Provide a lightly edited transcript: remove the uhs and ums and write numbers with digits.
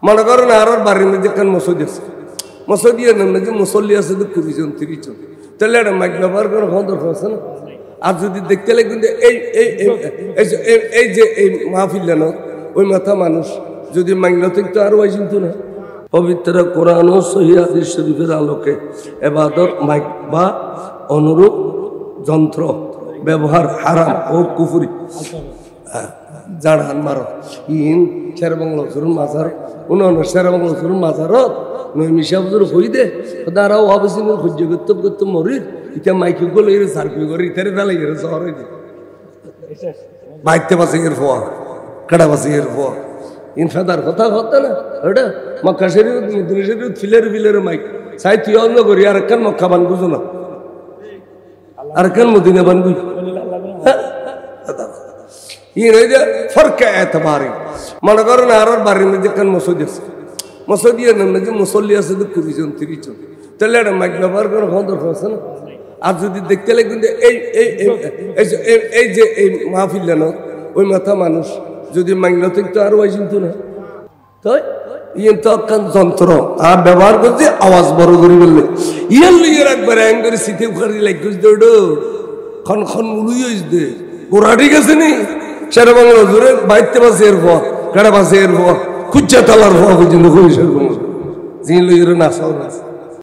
মনে করেন আর বাড়ির মধ্যে একখান মসজিদ আছে, মসজিদের নামে যে মুসল্লি আছে তো 20 জন 30 জন, তাহলে একটা মাইক ব্যবহার করার কোনো দরকার আছে না? আর যদি দেখতে লাগে কিন্তু এই যে এই মাহফিল না ওই মাথা মানুষ যদি মাইকলা থাকতো আরো ওই চিন্তু না। পবিত্র কোরআন ও সহিহ হাদিস শরীফের আলোকে ইবাদত মাইক বা অনুরূপ যন্ত্র ব্যবহার হারাম ও কুফরি। জাড়ান মারো ইন শেরবাংলা হুজুর মাজার উনান শেরবাংলা হুজুর মাজারত নই মিশা হুজুর হই দে দাঁড়াও অবশ্যই খুঁজ করতে মরি ইটা মাইকে গলে সার্ভি করে ইতারে ফেলাই গেলে শহর হয়ে যায় বাইতে পাশে এর ফোয়া কাটা পাশে এর ফোয়া ইনফাদার কথা হতো না ওটা মক্কা শরীফ মদিনা শরীফ ফিলের মাইক সাই তুই অন্য করি আর একখান মক্কা বান বুঝো না আর একখান মদিনা বান বুঝ ফরকে এতবারে মনে করেন আর বাড়ির মধ্যে একখান মসজিদ আছে, মসজিদের নামে যে মুসল্লি আছে তো 20 জন 30 জন, তাহলে একটা মাইক ব্যবহার করার কোনো দরকার আছে না? আর যদি দেখতে লাগে কিন্তু এই যে এই মাহফিল না ওই মাথা মানুষ যদি মাইকলা থাকতো আরো ওই চিন্তু না। তাই ইয়ে তো একখান যন্ত্র আর ব্যবহার করছে আওয়াজ বড় করে বললে ইয়ের লিগে একবার এম করে শীতে উখারি লাগছিস দৌড় খন মুলুই হয়েছে দে গোড়া ঠিক আছে নি সেটা বাংলা জোরে বাইতে পাশে এর ফোয়া কাটা পাশে এর ফোয়া কুচ্চা তালার ফোয়া পর্যন্ত খুবই সেরকম জিন লইরে নাচাও না।